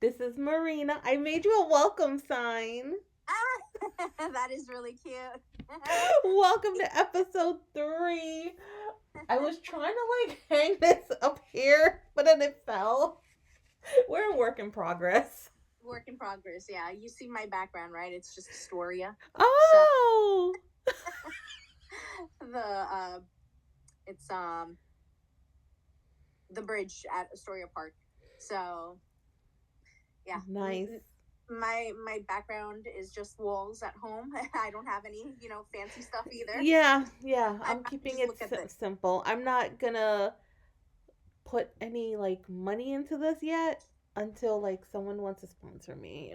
This is Marina. I made you a welcome sign. That is really cute. Welcome to episode 3. I was trying to hang this up here, but then it fell. We're a work in progress. Work in progress. Yeah, you see my background, right? It's just Astoria. So Oh, the it's the bridge at Astoria Park. So yeah, nice. my background is just walls at home. I don't have any fancy stuff either. Yeah. I I'm keeping just it look at this. simple. I'm not gonna put any money into this yet until someone wants to sponsor me.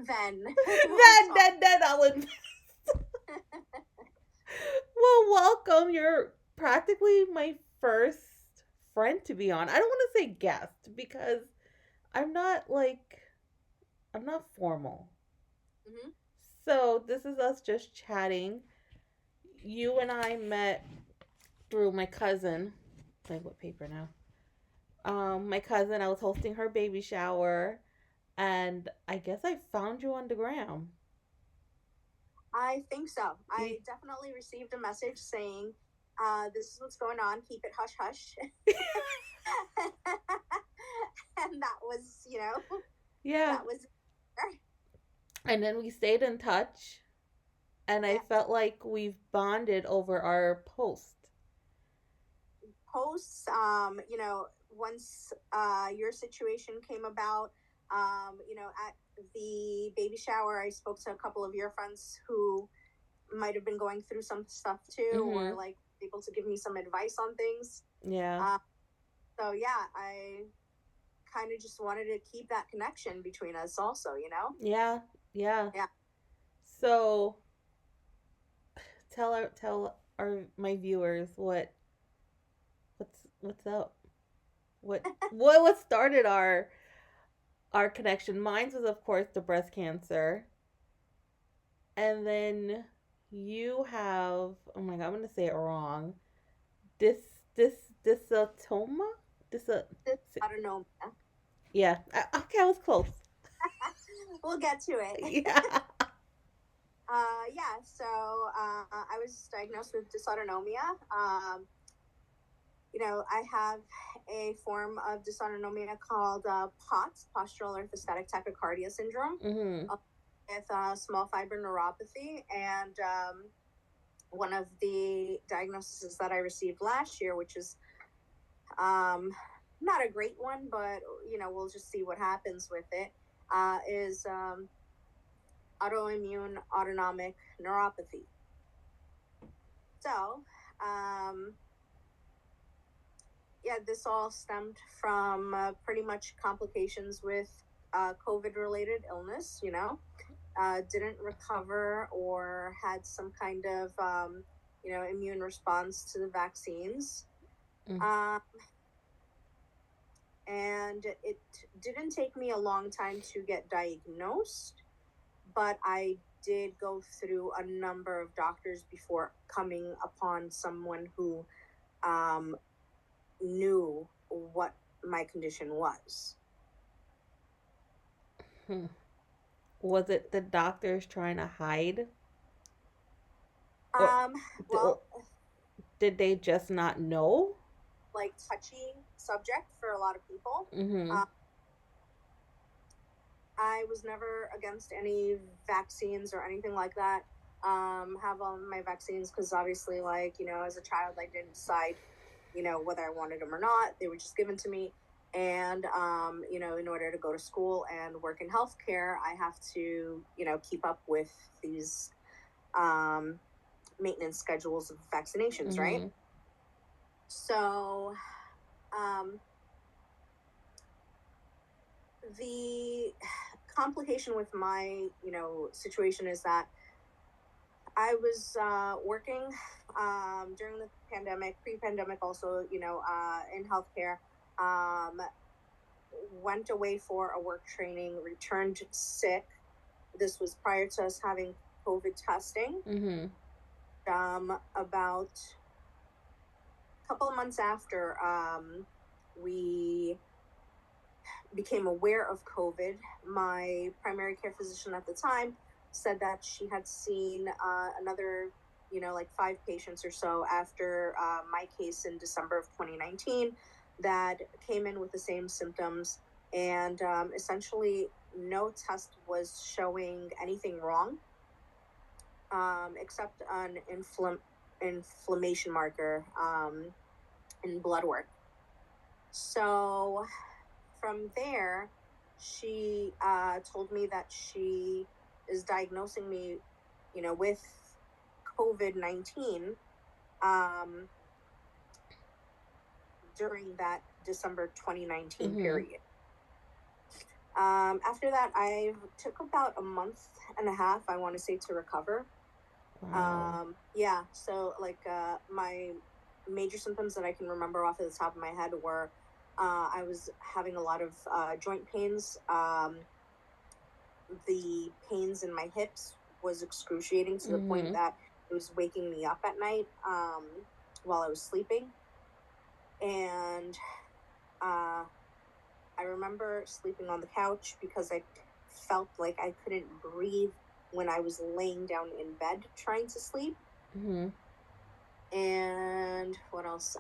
Then then I'll invest. Well, welcome. You're practically my first friend to be on. I don't want to say guest because I'm not I'm not formal. hmm So this is us just chatting. You and I met through my cousin. What paper now? My cousin. I was hosting her baby shower, and I guess I found you on the gram. I think so. I definitely received a message saying, "This is what's going on. Keep it hush hush." And that was, Yeah. that was And then we stayed in touch, and I yeah. felt like we've bonded over our post. Posts. Once your situation came about, at the baby shower, I spoke to a couple of your friends who might have been going through some stuff too, or Mhm. able to give me some advice on things. Yeah. So yeah, I kind of just wanted to keep that connection between us also. Yeah. Yeah. Yeah. So tell our my viewers what's up. What started our connection? Mine was of course the breast cancer. And then you have, oh my god, I'm gonna say it wrong. This this dysautonomia? Dis Dysautonomia. Yeah. Okay, I was close. We'll get to it. Yeah. Yeah, so I was diagnosed with dysautonomia. I have a form of dysautonomia called POTS, postural orthostatic tachycardia syndrome, Mhm. with small fiber neuropathy. And one of the diagnoses that I received last year, which is not a great one, but we'll just see what happens with it, is autoimmune autonomic neuropathy. So, yeah, this all stemmed from pretty much complications with COVID related illness, didn't recover or had some kind of, immune response to the vaccines. Mm. And it didn't take me a long time to get diagnosed, but I did go through a number of doctors before coming upon someone who knew what my condition was. Was it the doctors trying to hide? Or Um, well, did they just not know? touchy subject for a lot of people. Mhm. I was never against any vaccines or anything like that. Have all my vaccines because obviously, as a child, I didn't decide, whether I wanted them or not. They were just given to me. And, in order to go to school and work in healthcare, I have to, keep up with these maintenance schedules of vaccinations, right? Mhm. So, the complication with my situation is that I was working during the pandemic, pre-pandemic also, in healthcare. Went away for a work training, returned sick. This was prior to us having COVID testing. Mhm. About a couple of months after, we became aware of COVID, my primary care physician at the time said that she had seen another, like 5 patients or so after my case in December of 2019 that came in with the same symptoms. And essentially, no test was showing anything wrong except an inflammation marker in blood work. So from there, she told me that she is diagnosing me, with COVID-19 during that December 2019 period. After that, I took about a month and a half, I want to say, to recover. Wow. Yeah, so like my major symptoms that I can remember off of the top of my head were I was having a lot of joint pains. The pains in my hips was excruciating to the point that it was waking me up at night while I was sleeping. And I remember sleeping on the couch because I felt like I couldn't breathe when I was laying down in bed trying to sleep. And what else?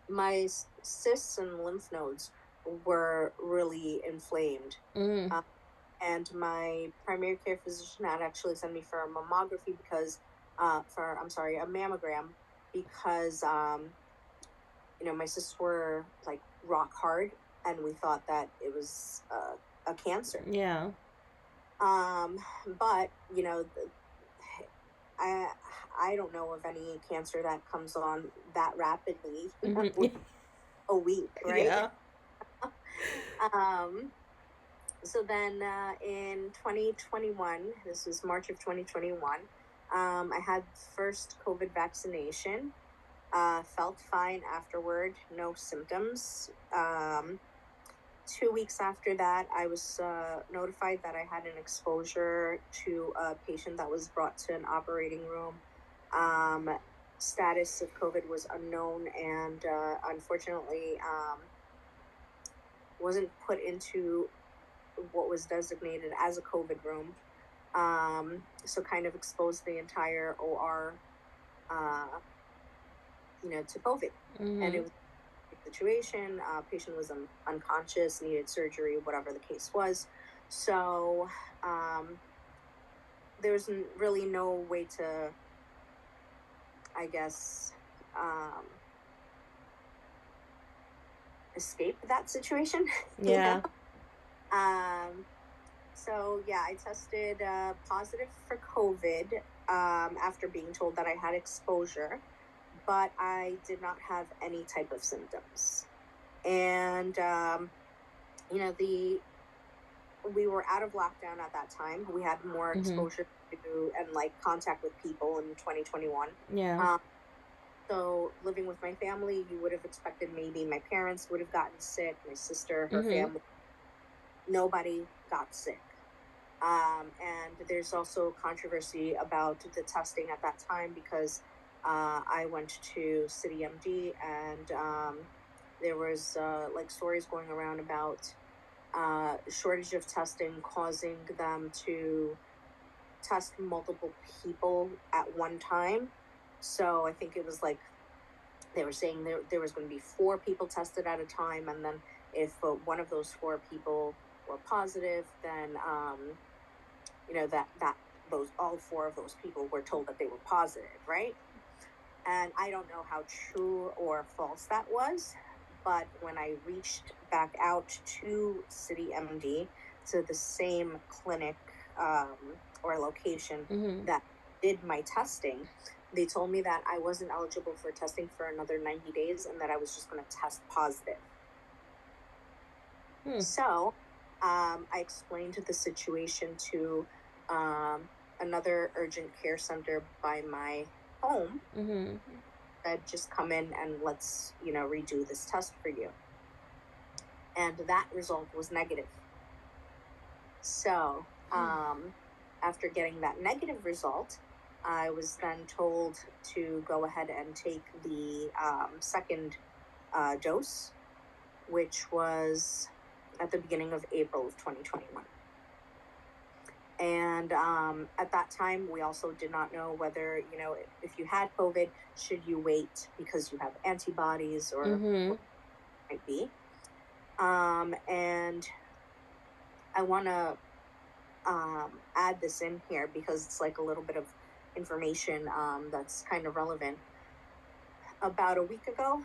My cysts and lymph nodes were really inflamed. And my primary care physician had actually sent me for a mammography because, a mammogram because, my cysts were like rock hard, and we thought that it was a cancer. Yeah. But I don't know of any cancer that comes on that rapidly. A week, right? Yeah. So then in 2021, this was March of 2021, I had first COVID vaccination. Felt fine afterward, no symptoms. 2 weeks after that, I was notified that I had an exposure to a patient that was brought to an operating room. Status of COVID was unknown, and unfortunately wasn't put into what was designated as a COVID room. So kind of exposed the entire OR, to COVID. And it was a situation. Patient was unconscious, needed surgery, whatever the case was. So there was really no way to, I guess, escape that situation. Yeah. So yeah, I tested positive for COVID after being told that I had exposure, but I did not have any type of symptoms. And we were out of lockdown at that time. We had more exposure to and like contact with people in 2021. Yeah. So living with my family, you would have expected maybe my parents would have gotten sick, my sister, her family. Nobody got sick. And there's also controversy about the testing at that time because I went to City MD, and there was like stories going around about shortage of testing causing them to test multiple people at one time. So I think it was like they were saying there was going to be 4 people tested at a time, and then if one of those 4 people were positive, then that those all 4 of those people were told that they were positive, right? And I don't know how true or false that was, but when I reached back out to City MD, to the same clinic or location that did my testing, they told me that I wasn't eligible for testing for another 90 days and that I was just going to test positive. So I explained the situation to another urgent care center by my home. Said, just come in and let's, redo this test for you. And that result was negative. So after getting that negative result, I was then told to go ahead and take the second dose, which was at the beginning of April of 2021. And at that time, we also did not know whether, if you had COVID, should you wait because you have antibodies or Mm-hmm. what it might be. And I want to add this in here because it's like a little bit of information that's kind of relevant. About a week ago,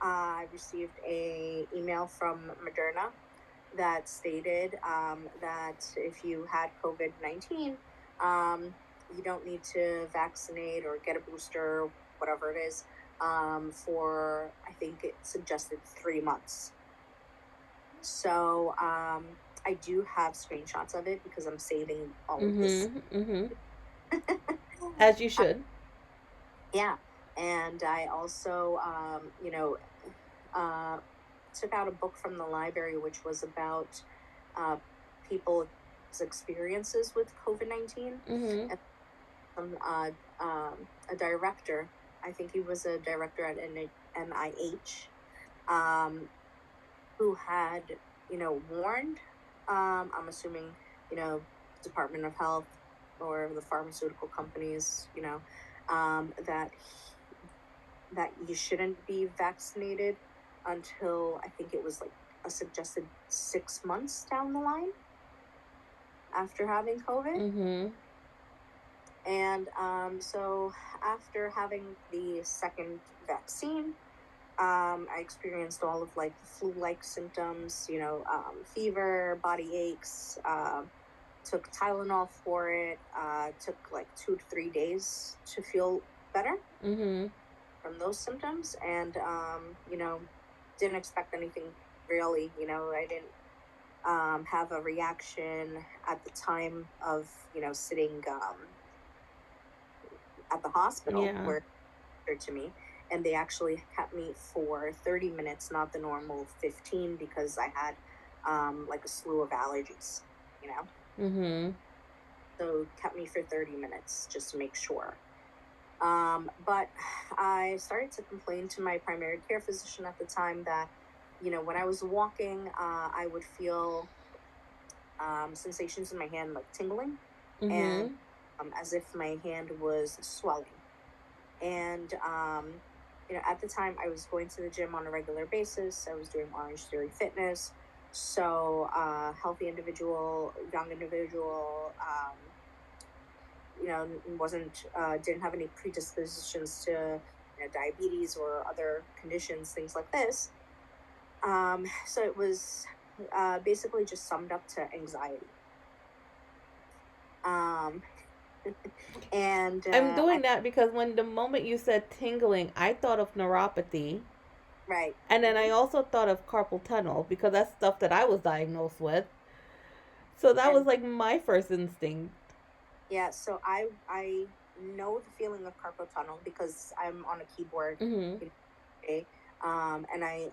I received a email from Moderna that stated that if you had COVID-19, you don't need to vaccinate or get a booster, whatever it is, for, I think it suggested 3 months. So I do have screenshots of it because I'm saving all of this. Mm-hmm. Mm-hmm. As you should. Yeah. And I also, took out a book from the library, which was about uh, people's experiences with COVID-19. Mm-hmm. And some, a director, I think he was a director at NIH, um, who had, warned, I'm assuming, Department of Health or the pharmaceutical companies, that that you shouldn't be vaccinated until I think it was like a suggested 6 months down the line after having COVID. Mm-hmm. And so after having the second vaccine, I experienced all of like the flu-like symptoms, fever, body aches, took Tylenol for it, took like 2 to 3 days to feel better Mm-hmm. from those symptoms. And, didn't expect anything really, I didn't have a reaction at the time of, sitting at the hospital Yeah. where it occurred to me. And they actually kept me for 30 minutes, not the normal 15, because I had like a slew of allergies, you know? Mm-hmm. So kept me for 30 minutes just to make sure. But I started to complain to my primary care physician at the time that, when I was walking, I would feel sensations in my hand, like tingling, and Mm-hmm. as if my hand was swelling. And, at the time, I was going to the gym on a regular basis. I was doing Orange Theory Fitness. So, healthy individual, young individual, wasn't didn't have any predispositions to diabetes or other conditions, things like this. So it was basically just summed up to anxiety. Um, and I'm I doing that because when the moment you said tingling, I thought of neuropathy. right. And then I Mm-hmm. also thought of carpal tunnel because that's stuff that I was diagnosed with. So that was And like my first instinct. yeah, so I know the feeling of carpal tunnel because I'm on a keyboard, Mm-hmm. you know, and I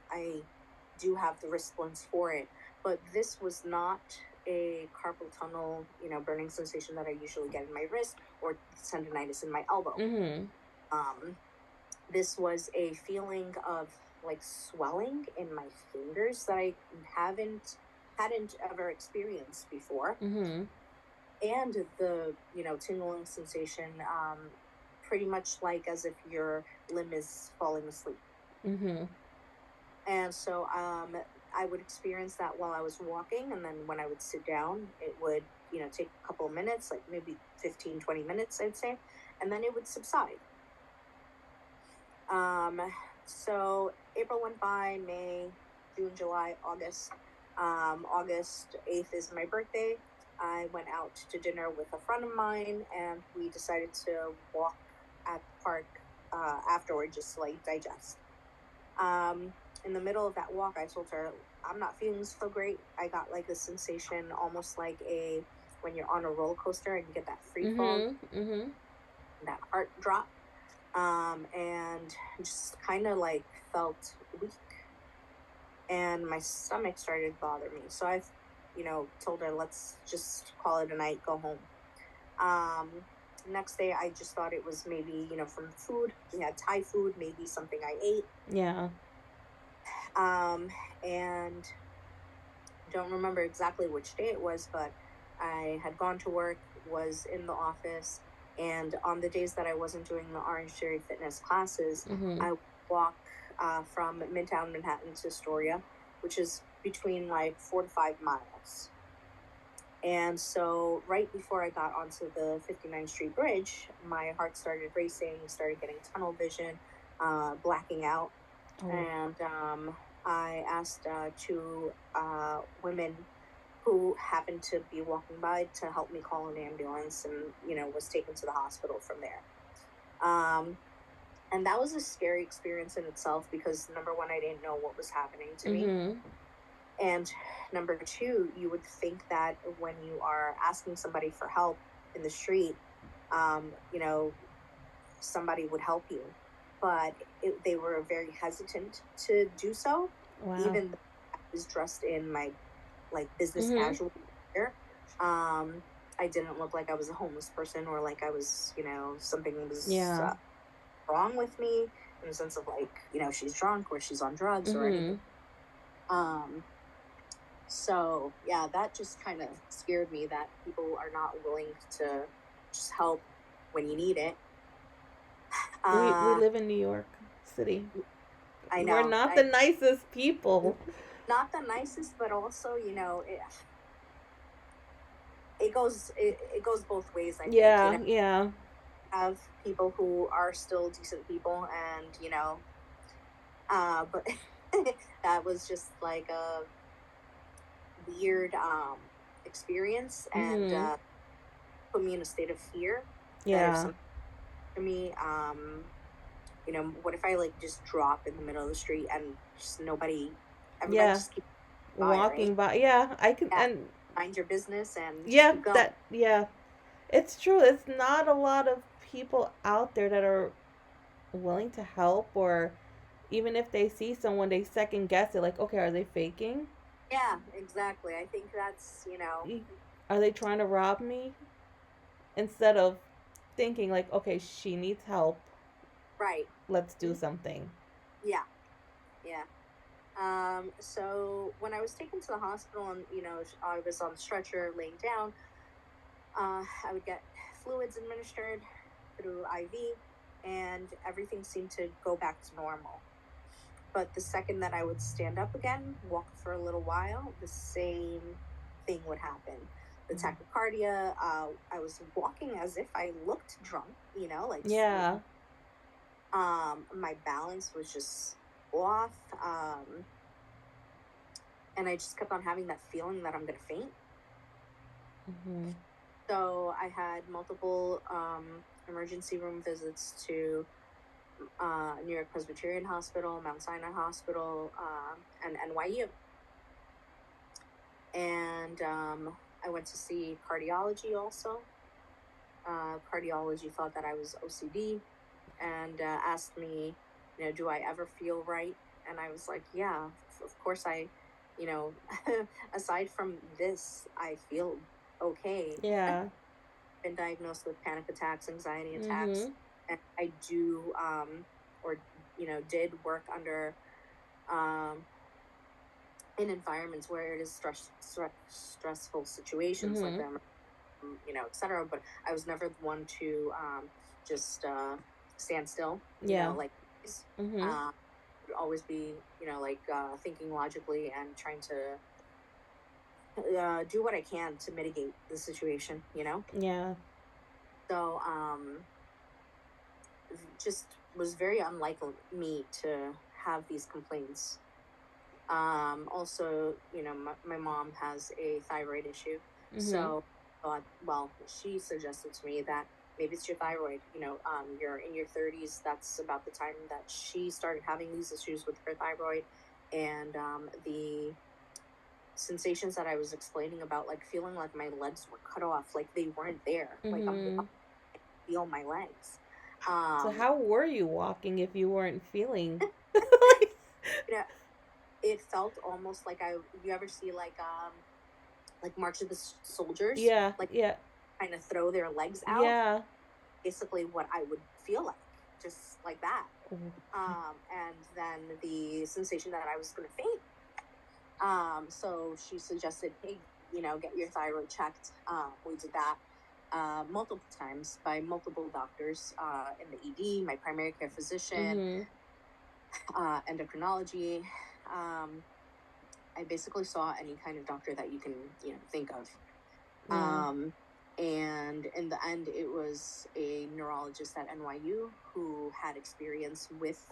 do have the wrist splints for it. But this was not a carpal tunnel, burning sensation that I usually get in my wrist or tendonitis in my elbow. Mm-hmm. Um, this was a feeling of like swelling in my fingers that I hadn't ever experienced before, Mm-hmm. and the tingling sensation, pretty much like as if your limb is falling asleep. Mm-hmm. And so I would experience that while I was walking, and then when I would sit down, it would take a couple of minutes, like maybe 15-20 minutes, I'd say, and then it would subside. um, so April went by, May, June, July, August. August 8th is my birthday. I went out to dinner with a friend of mine, and we decided to walk at the park afterward just to like digest. Um, in the middle of that walk, I told her, I'm not feeling so great. I got like a sensation almost like a when you're on a roller coaster and you get that free fall, Mm-hmm. Mm-hmm. that heart drop, and just kind of like felt weak, and my stomach started to bother me. So I, told her, let's just call it a night, go home. Um, Next day, I just thought it was maybe, from the food. We had Thai food, maybe something I ate. Yeah. And don't remember exactly which day it was, but I had gone to work, was in the office, and on the days that I wasn't doing the Orange Theory Fitness classes, Mm-hmm. I would walk from Midtown Manhattan to Astoria, which is between like 4 to 5 miles. And so, right before I got onto the 59th Street Bridge, my heart started racing, started getting tunnel vision, blacking out. Oh. And I asked two women who happened to be walking by to help me call an ambulance, and was taken to the hospital from there. And that was a scary experience in itself because number one, I didn't know what was happening to me, Mm-hmm. and number two, you would think that when you are asking somebody for help in the street, um, you know, somebody would help you, but they were very hesitant to do so, Wow. even though I was dressed in my like business Mm-hmm. casual wear. I didn't look like I was a homeless person or like I was, something was Yeah. wrong with me in the sense of like, she's drunk or she's on drugs or Mm-hmm. anything. Um, so yeah, that just kind of scared me that people are not willing to just help when you need it. We Uh, live in New York City. I We're know. not the nicest people. Not the nicest, but also, it goes both ways, I think. Yeah. Yeah. Have people who are still decent people, and but that was just like a weird experience, and Mm-hmm. put me in a state of fear that if Yeah. something to me, what if I like just drop in the middle of the street and just nobody, everybody Yeah. just keeps by, right? Walking by. Yeah. I can. Yeah, And mind your business and just yeah. keep going. That. Yeah. It's true. It's not a lot of people out there that are willing to help, or even if they see someone, they second guess it. Like, okay, are they faking? Yeah, exactly. I think that's Are they trying to rob me? Instead of thinking like, okay, she needs help. right. Let's do something. Yeah, yeah. So when I was taken to the hospital and I was on the stretcher laying down, I would get fluids administered through IV, and everything seemed to go back to normal. But the second that I would stand up again, walk for a little while, the same thing would happen. The tachycardia. I was walking as if I looked drunk. Like Yeah. my balance was just off. And I just kept on having that feeling that I'm gonna faint. Mm-hmm. So I had multiple emergency room visits to New York Presbyterian Hospital, Mount Sinai Hospital, and NYU. And I went to see cardiology also. Cardiology thought that I was OCD and asked me, do I ever feel right? And I was like, yeah, of course I, you know, aside from this, I feel okay. Yeah. Been diagnosed with panic attacks, anxiety attacks, Mm-hmm. and I do, or did work under, um, in environments where it is stressful situations like Mm-hmm. them, etc. But I was never the one to just stand still, Yeah. like Mm-hmm. uh, would always be, like thinking logically and trying to do what I can to mitigate the situation. Yeah. So just was very unlike me to have these complaints. Also, my mom has a thyroid issue, Mm-hmm. so well, she suggested to me that maybe it's your thyroid. You're in your 30s. That's about the time that she started having these issues with her thyroid, and the sensations that I was explaining about, like feeling like my legs were cut off, like they weren't there. Like I'm Mm-hmm. feel my legs. So Um, how were you walking if you weren't feeling like you know, it felt almost like you ever see like March of the Soldiers, yeah, like yeah, kind of throw their legs out. yeah. Basically, what I would feel like. just like that. Ooh. And then the sensation that I was going to faint. So she suggested, hey, get your thyroid checked. We did that multiple times by multiple doctors in the ED, my primary care physician, endocrinology. I basically saw any kind of doctor that you can, think of. Yeah. And in the end, it was a neurologist at NYU who had experience with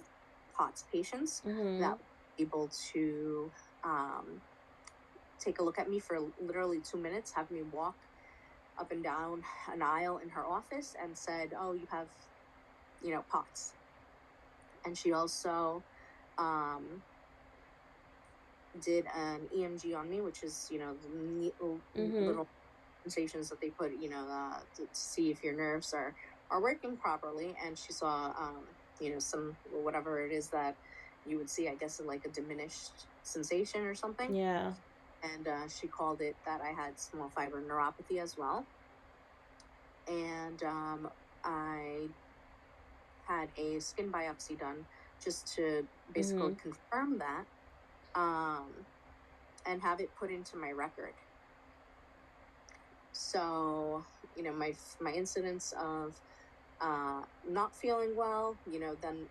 POTS patients that was able to take a look at me for literally 2 minutes, have me walk up and down an aisle in her office, and said, oh, you have, POTS. And she also did an EMG on me, which is, the little sensations that they put, to see if your nerves are working properly. And she saw, some, whatever it is that you would see, I guess, like a diminished sensation or something. Yeah. And she called it that I had small fiber neuropathy as well. And I had a skin biopsy done just to basically confirm that, and have it put into my record. So, my incidence of not feeling well, then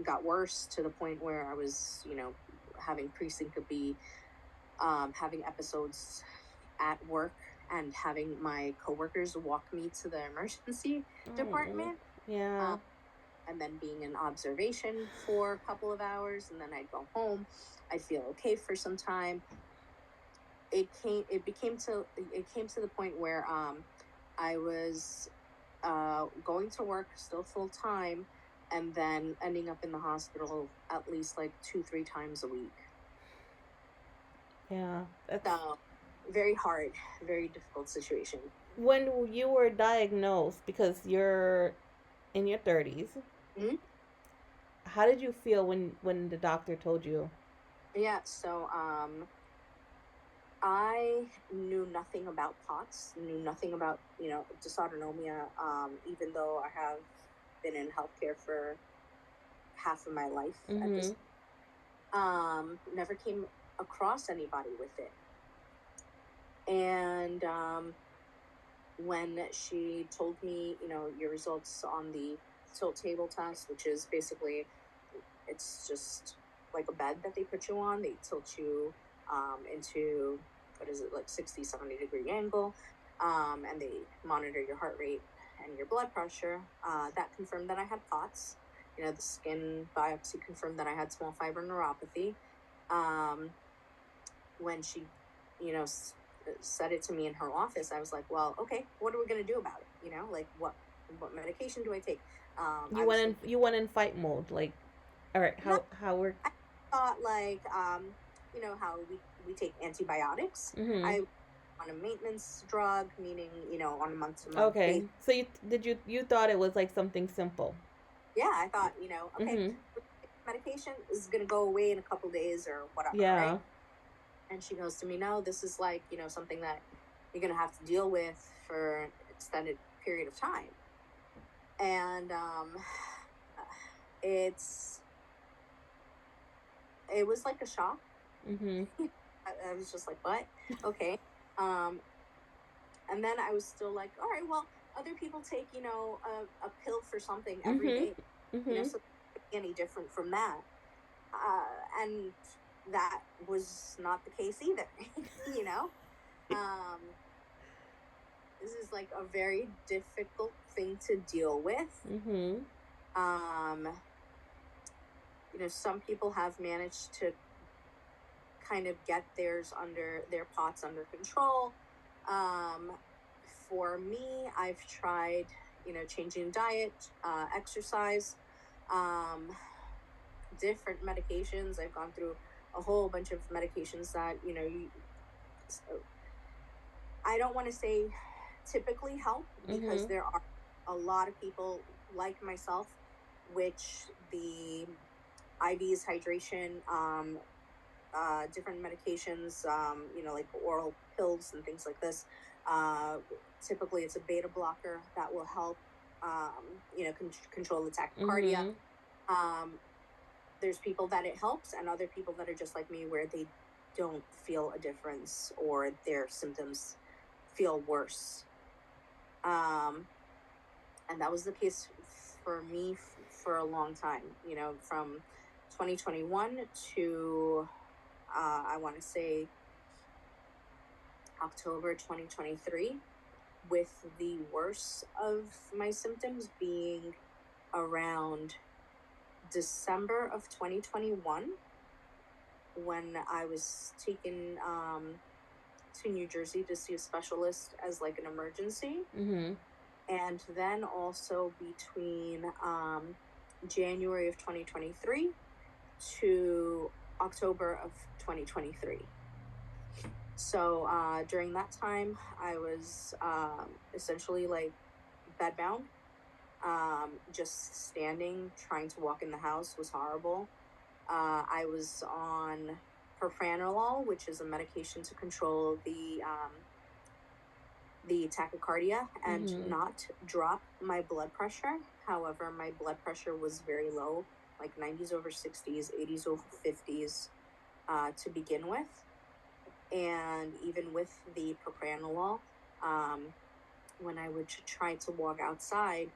got worse to the point where I was, having presyncope, having episodes at work, and having my coworkers walk me to the emergency department. Yeah. And then being in observation for a couple of hours, and then I'd go home. I'd feel okay for some time. It came to the point where I was going to work still full time, and then ending up in the hospital at least like 2-3 times a week. Yeah. So very hard, very difficult situation. When you were diagnosed, because you're in your 30s, how did you feel when the doctor told you? Yeah, so I knew nothing about POTS, knew nothing about, dysautonomia, even though I have been in healthcare for half of my life at this. Never came across anybody with it. And when she told me, your results on the tilt table test, which is basically, it's just like a bed that they put you on. They tilt you into, what is it, like 60, 70-degree angle, and they monitor your heart rate and your blood pressure. That confirmed that I had POTS. The skin biopsy confirmed that I had small fiber neuropathy. When she, said it to me in her office, I was like, well, okay, what are we going to do about it? Like what medication do I take? You went in fight mode, like, all right, how we're. I thought like, how we take antibiotics. I on a maintenance drug, meaning, on a month-to-month Okay, basis. so you thought it was like something simple. Yeah, I thought, okay, medication is going to go away in a couple days or whatever, Yeah. right? And she goes to me, no, this is like, something that you're going to have to deal with for an extended period of time. And it was like a shock. I was just like, what? Okay. And then I was still like, all right, well, other people take, a pill for something every day. So any different from that. And that was not the case either, This is like a very difficult thing to deal with. Some people have managed to kind of get their POTS under control. For me, I've tried, changing diet, exercise, different medications. I've gone through a whole bunch of medications that, I don't want to say typically help, because there are a lot of people like myself, which the IVs, hydration, different medications, like oral pills and things like this. Typically, it's a beta blocker that will help. control the tachycardia. Mhm. There's people that it helps, and other people that are just like me, where they don't feel a difference or their symptoms feel worse. And that was the case for me for a long time. From 2021 to I want to say October 2023, with the worst of my symptoms being around December of 2021, when I was taken to New Jersey to see a specialist as like an emergency. Mhm. And then also between January of 2023 to October of 2023. So during that time, I was essentially like bedbound. Just standing, trying to walk in the house was horrible. I was on propranolol, which is a medication to control the tachycardia and Mhm. not drop my blood pressure. However, my blood pressure was very low, like 90s over 60s, 80s over 50s to begin with. And even with the propranolol, when I would try to walk outside,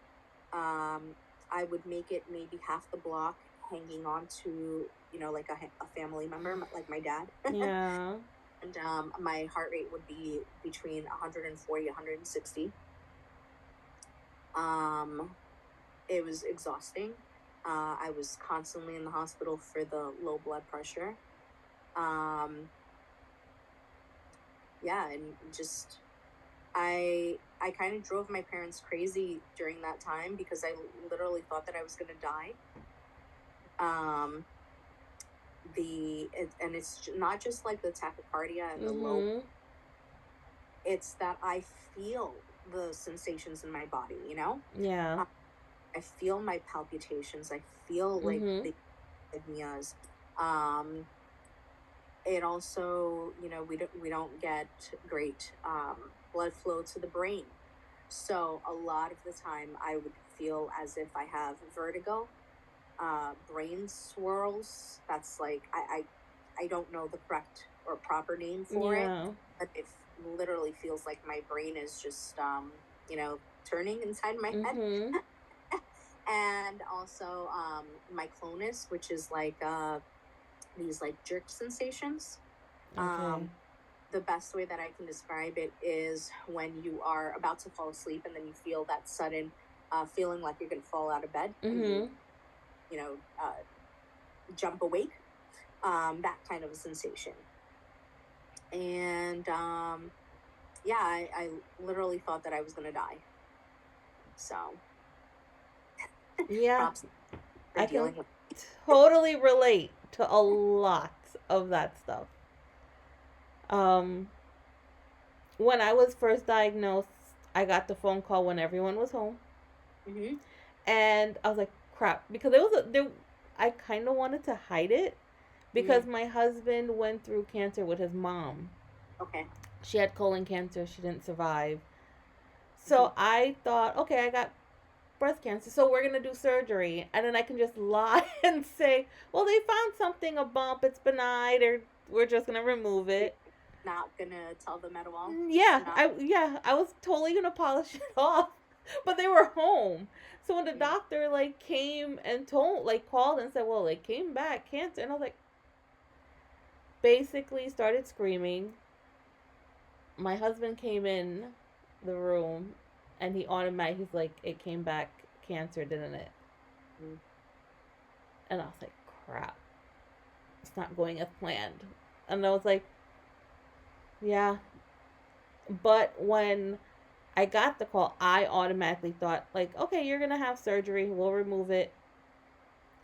I would make it maybe half the block hanging on to, like a family member, like my dad. Yeah. And my heart rate would be between 140, 160. It was exhausting. I was constantly in the hospital for the low blood pressure. Yeah, and just I kind of drove my parents crazy during that time because I literally thought that I was gonna die. And it's not just like the tachycardia and the low. Mhm. It's that I feel the sensations in my body. Yeah. I feel my palpitations. I feel like Mhm. the arrhythmias. Um, it also, we don't get great blood flow to the brain. So a lot of the time, I would feel as if I have vertigo, brain swirls. That's like I don't know the correct or proper name for it, Yeah. but it literally feels like my brain is just turning inside my head. Mhm. And also myclonus, which is like these like jerk sensations. Okay. The best way that I can describe it is when you are about to fall asleep and then you feel that sudden feeling like you're going to fall out of bed, and Mhm. you know jump awake. That kind of a sensation. And yeah, I literally thought that I was going to die. So Yeah. props for I can dealing with. totally relate to a lot of that stuff. Um, when I was first diagnosed, I got the phone call when everyone was home, Mm-hmm. and I was like, "Crap!" Because it was there. I kind of wanted to hide it because Mm. my husband went through cancer with his mom. Okay. She had colon cancer. She didn't survive. Mm-hmm. So I thought, okay, I got breast cancer, so we're gonna do surgery, and then I can just lie and say, well, they found something, a bump, it's benign, or we're just gonna remove You're it. not gonna tell them at all. Yeah, Not. I was totally gonna polish it off, but they were home. So when the Mm. doctor like came and told, like called and said, well, it came back cancer, and I was like, basically started screaming. My husband came in the room, and he automatically he's like, it came back cancer, didn't it? Mm. And I was like, crap, it's not going as planned. And I was like, yeah. But when I got the call, I automatically thought, like, okay, you're going to have surgery. We'll remove it.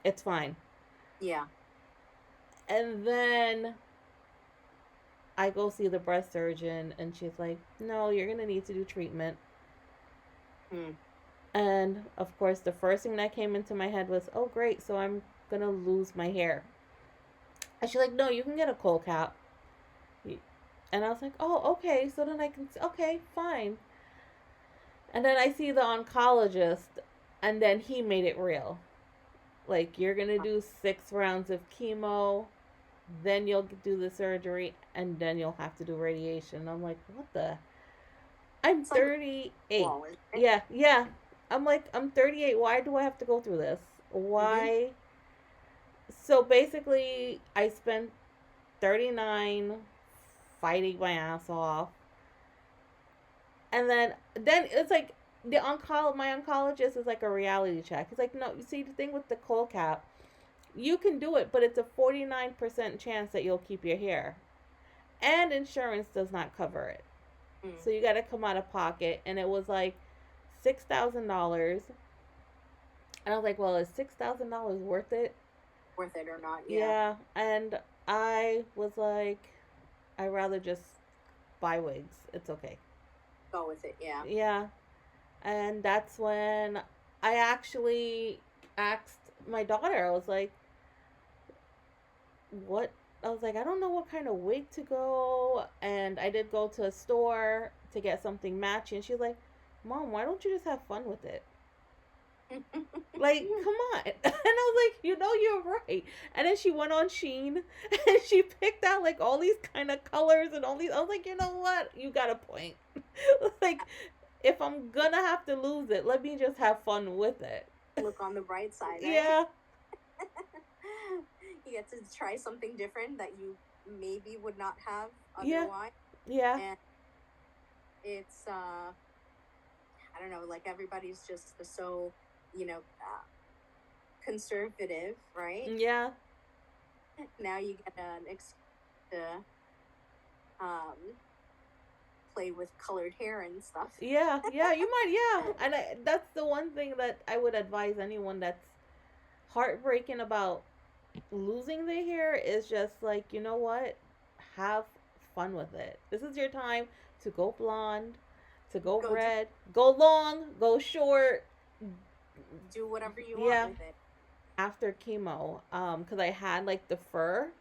It's fine. Yeah. And then I go see the breast surgeon, and she's like, no, you're going to need to do treatment. Mm. And of course, the first thing that came into my head was, oh, great. So I'm going to lose my hair. And she's like, no, you can get a cold cap. And I was like, oh, okay. So then I can, okay, fine. And then I see the oncologist, and then he made it real. Like, you're going to do 6 rounds of chemo, then you'll do the surgery, and then you'll have to do radiation. I'm like, what the? I'm It's like 38. wall, isn't it? Yeah, yeah. I'm like, I'm 38. Why do I have to go through this? Mm-hmm. Why? So basically, I spent 39 fighting my ass off. And then it's like my oncologist is like a reality check. He's like, no, you see the thing with the cold cap, you can do it, but it's a 49% chance that you'll keep your hair, and insurance does not cover it. Mm. So you got to come out of pocket, and it was like $6,000. And I was like, well, is $6,000 worth it? Worth it or not? Yeah. Yeah, and I was like, I'd rather just buy wigs. It's okay. Go with it. Yeah. Yeah, and that's when I actually asked my daughter. I was like, what? I was like, I don't know what kind of wig to go. And I did go to a store to get something matching. And she's like, Mom, why don't you just have fun with it? Like, come on. And I was like, you're right. And then she went on Sheen and she picked out like all these kind of colors and all these. I was like, you know what? You got a point. Like, if I'm gonna have to lose it, let me just have fun with it. Look on the bright side, right? Yeah, You get to try something different that you maybe would not have yeah, otherwise. yeah, And it's I don't know, like everybody's just so, you know, conservative, right? yeah. Now you get an excuse to um, play with colored hair and stuff. Yeah, yeah, you might, yeah. And that's the one thing that I would advise anyone that's heartbreaking about losing their hair is just like, you know what? Have fun with it. This is your time to go blonde, to go Go red, go long, go short. do whatever you want Yeah, with it. after chemo, cuz I had like the fur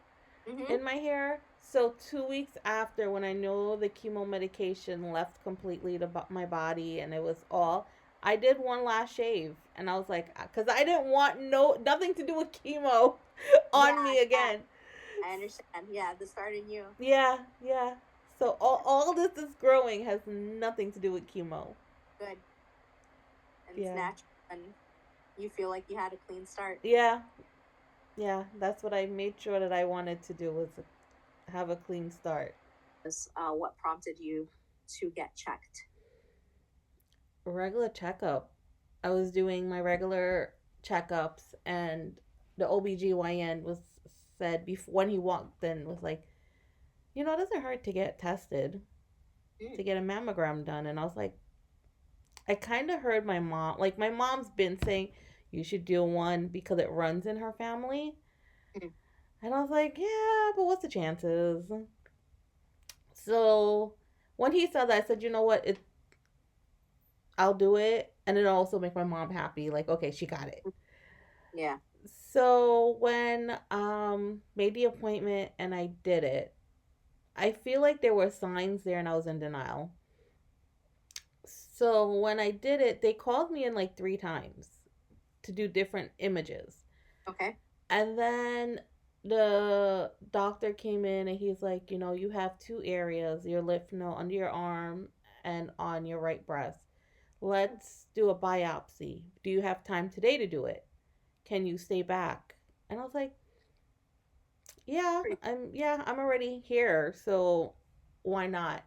Mm-hmm. in my hair. So 2 weeks after, when I know the chemo medication left completely my body and it was all, I did one last shave, and I was like, because I didn't want nothing to do with chemo Yeah, on me yeah, again. I understand. Yeah, the start in you. Yeah, yeah. So all this is growing has nothing to do with chemo. Good. And it's Yeah, natural and you feel like you had a clean start. yeah, yeah. That's what I made sure that I wanted to do, was have a clean start. What prompted you to get checked? A regular checkup. I was doing my regular checkups, and the OBGYN was said before, when he walked in, was like, it doesn't hurt to get tested, Mm. to get a mammogram done. And I was like, I kind of heard my mom, like, my mom's been saying you should do one because it runs in her family. Mm. And I was like, yeah, but what's the chances? So when he said that, I said, you know what? I'll do it. And it'll also make my mom happy. Like, okay, she got it. Yeah. So when made the appointment and I did it, I feel like there were signs there and I was in denial. So when I did it, they called me in like 3 times to do different images. Okay. And then the doctor came in and he's like, you have 2 areas, your lymph node under your arm and on your right breast. Let's do a biopsy. Do you have time today to do it? Can you stay back? And I was like, I'm already here, so why not?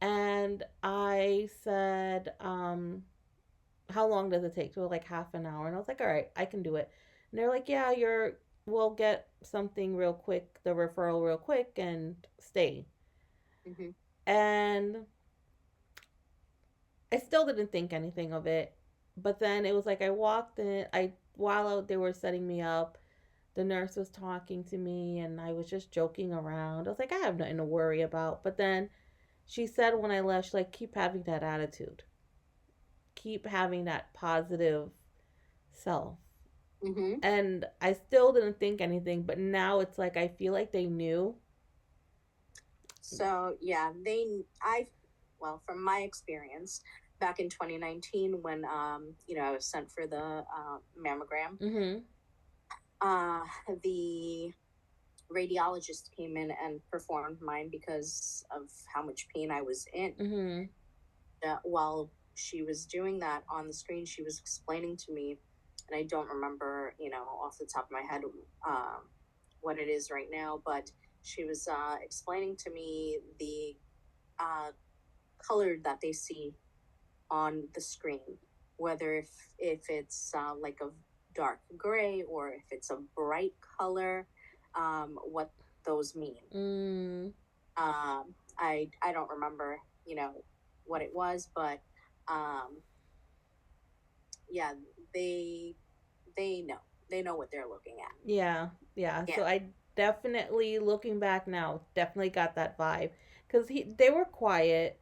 And I said, how long does it take? So like half an hour. And I was like, all right, I can do it. And they're like, yeah, we'll get something real quick, the referral real quick, and stay. Mm-hmm. And I still didn't think anything of it. But then it was like I walked in, while they were setting me up, the nurse was talking to me and I was just joking around. I was like, I have nothing to worry about. But then she said when I left, she's like, keep having that attitude. Keep having that positive self. Mm-hmm. And I still didn't think anything, but now it's like I feel like they knew. So yeah, well, from my experience, back in 2019 when I was sent for the mammogram. Mhm. Uh, the radiologist came in and performed mine because of how much pain I was in. Mhm. While she was doing that on the screen, she was explaining to me, and I don't remember, off the top of my head, what it is right now, but she was explaining to me the uh, color that they see on the screen, whether if it's like a dark gray or if it's a bright color, what those mean. Mm. I don't remember, what it was, but um, yeah, they they know what they're looking at. Yeah. Yeah. Yeah. So I definitely, looking back now, definitely got that vibe because they were quiet.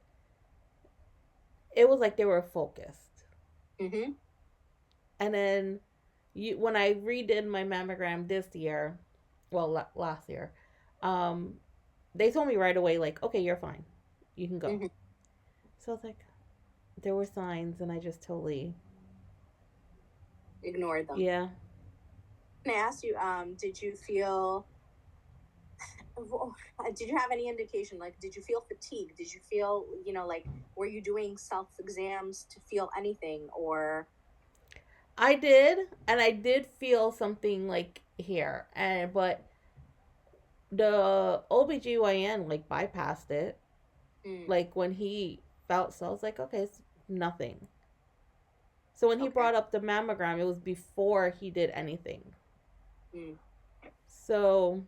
It was like they were focused. Mm-hmm. And then when I redid my mammogram this year, well, last year, um, they told me right away, like, okay, you're fine, you can go. Mm-hmm. So I was like, there were signs, and I just totally, Ignored them. yeah. Can I ask you, did you feel did you have any indication, like, did you feel fatigued? Did you feel, like, were you doing self exams to feel anything, or I did, and I did feel something like here, and but the OBGYN like bypassed it. mm, Like when he felt, so I was like, okay, it's nothing. So when he okay. brought up the mammogram, it was before he did anything. Mm, So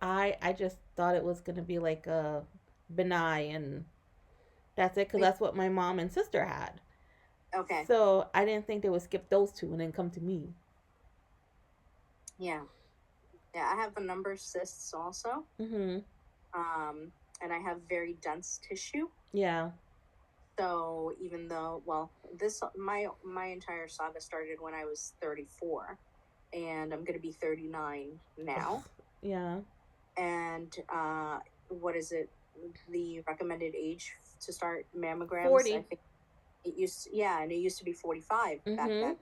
I just thought it was gonna be like a benign, and that's it, because that's what my mom and sister had. okay. So I didn't think they would skip those two and then come to me. Yeah. Yeah, I have a number of cysts also. Mm-hmm. um and I have very dense tissue. Yeah. So even though, well, this my entire saga started when I was 34, and I'm going to be 39 now. Ugh. Yeah. And what is it, the recommended age to start mammograms? I 40. think yeah, and it used to be 45 back Mm-hmm. then,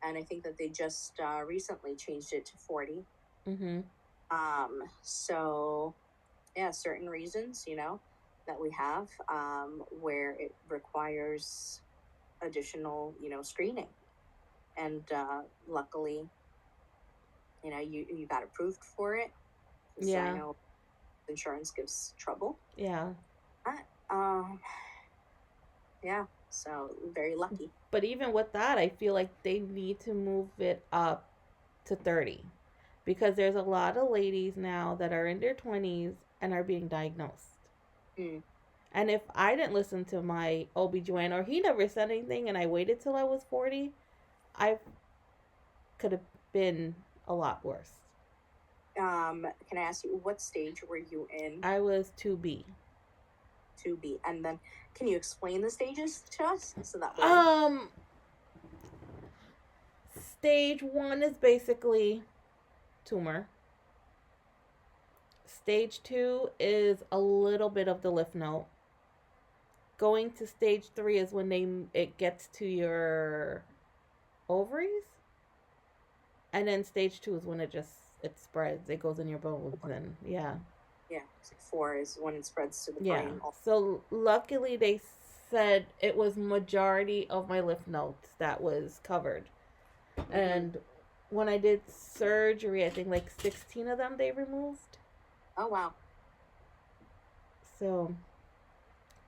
and I think that they just recently changed it to 40. Mm-hmm. So yeah, certain reasons, that we have, where it requires additional, screening, and luckily, you got approved for it, because I Yeah. know insurance gives trouble. Yeah. Um, yeah, so very lucky. But even with that, I feel like they need to move it up to 30, because there's a lot of ladies now that are in their 20s and are being diagnosed. Mm, And if I didn't listen to my OB/GYN, or he never said anything and I waited till I was 40, I could have been a lot worse. can I ask you, what stage were you in? I was 2B. 2B, and then can you explain the stages to us so that way? Um, Stage 1 is basically tumor. Stage 2 is a little bit of the lymph node. Going to stage 3 is when it gets to your ovaries, and then stage 2 is when it spreads. It goes in your bones, Four. and yeah, Yeah, 4 is when it spreads to the yeah. brain. So luckily, they said it was majority of my lymph nodes that was covered, Mm-hmm. and when I did surgery, I think like 16 of them they removed. Oh wow. So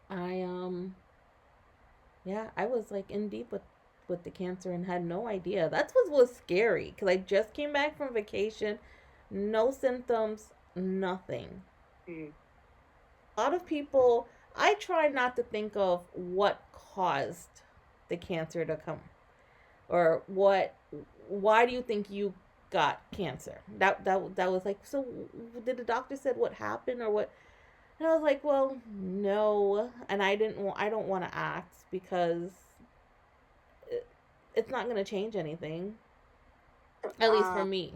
I yeah, I was like in deep with the cancer and had no idea. That's what was scary, because I just came back from vacation, no symptoms, nothing. Mm. A lot of people, I try not to think of what caused the cancer to come, or why do you think you got cancer. That was like, so did the doctor said what happened or what? And I was like, well, no, and I don't want to ask, because it, it's not going to change anything, at least for Uh, me.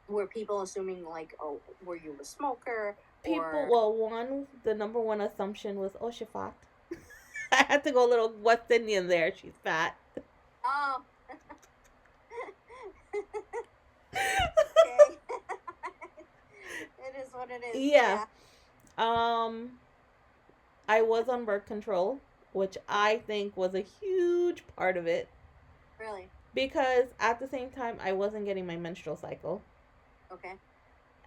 were people assuming, like, oh, were you a smoker, People, or well, the number one assumption was, oh, she fought. I had to go a little West Indian there. She's fat. Oh, okay. It is what it is. Yeah. Yeah. Um, I was on birth control, which I think was a huge part of it Really? because at the same time I wasn't getting my menstrual cycle. Okay.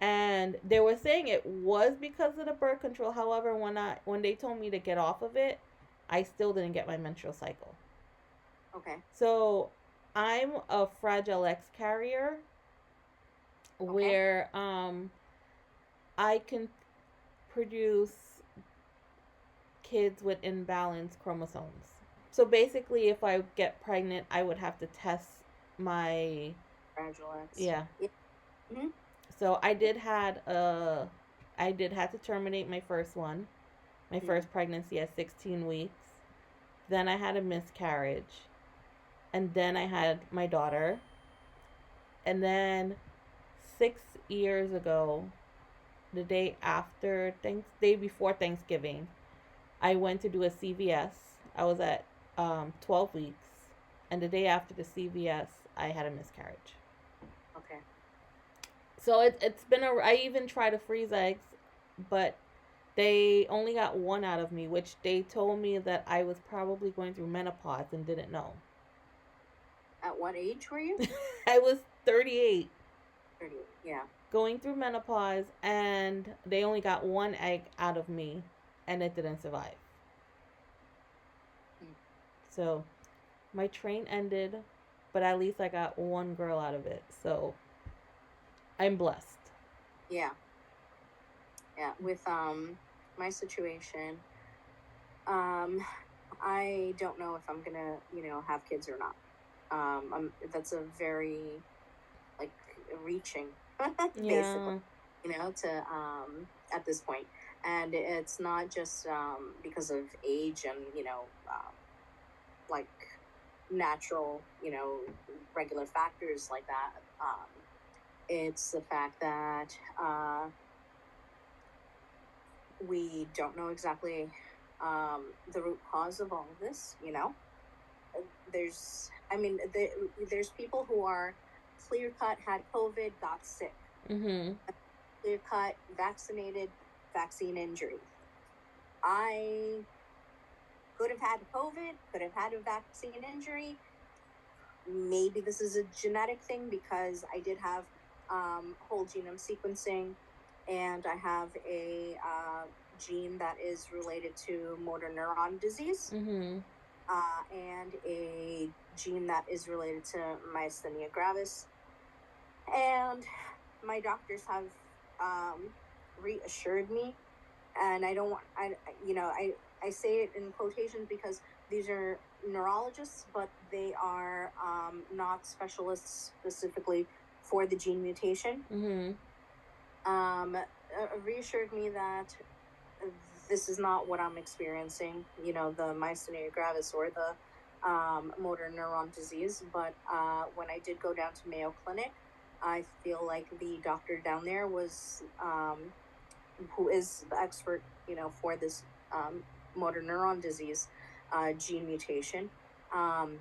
And they were saying it was because of the birth control. However, when they told me to get off of it, I still didn't get my menstrual cycle. Okay. So I'm a Fragile X carrier Okay. where I can produce kids with imbalanced chromosomes. So basically, if I get pregnant, I would have to test my Fragile X. yeah. Yeah. Hmm. So I did have to terminate my first one, my Hmm. first pregnancy at 16 weeks. Then I had a miscarriage, and then I had my daughter, and then 6 years ago, the day before Thanksgiving, I went to do a CVS. I was at 12 weeks, and the day after the CVS, I had a miscarriage. Okay. So it's been a. I even tried to freeze eggs, but they only got one out of me, which they told me that I was probably going through menopause and didn't know. At what age were you? I was 38, 30. Yeah. going through menopause, and they only got one egg out of me, and it didn't survive. Hmm. So my train ended, but at least I got one girl out of it. So I'm blessed. Yeah. Yeah. With my situation, um, I don't know if I'm gonna, have kids or not. That's a very like reaching, basically, Yeah. to at this point, and it's not just because of age and like natural, regular factors like that. It's the fact that we don't know exactly the root cause of all of this. There's people who are clear cut, had COVID, got sick, Mhm. clear cut, vaccinated, vaccine injury. I could have had COVID, could have had a vaccine injury. Maybe this is a genetic thing because I did have whole genome sequencing, and I have a gene that is related to motor neuron disease, Mhm. and a gene that is related to myasthenia gravis. And my doctors have reassured me, and I don't want I say it in quotations because these are neurologists, but they are not specialists specifically for the gene mutation. Mhm. Reassured me that this is not what I'm experiencing, the myasthenia gravis or the motor neuron disease. But when I did go down to Mayo Clinic, I feel like the doctor down there was, who is the expert, for this motor neuron disease gene mutation, um,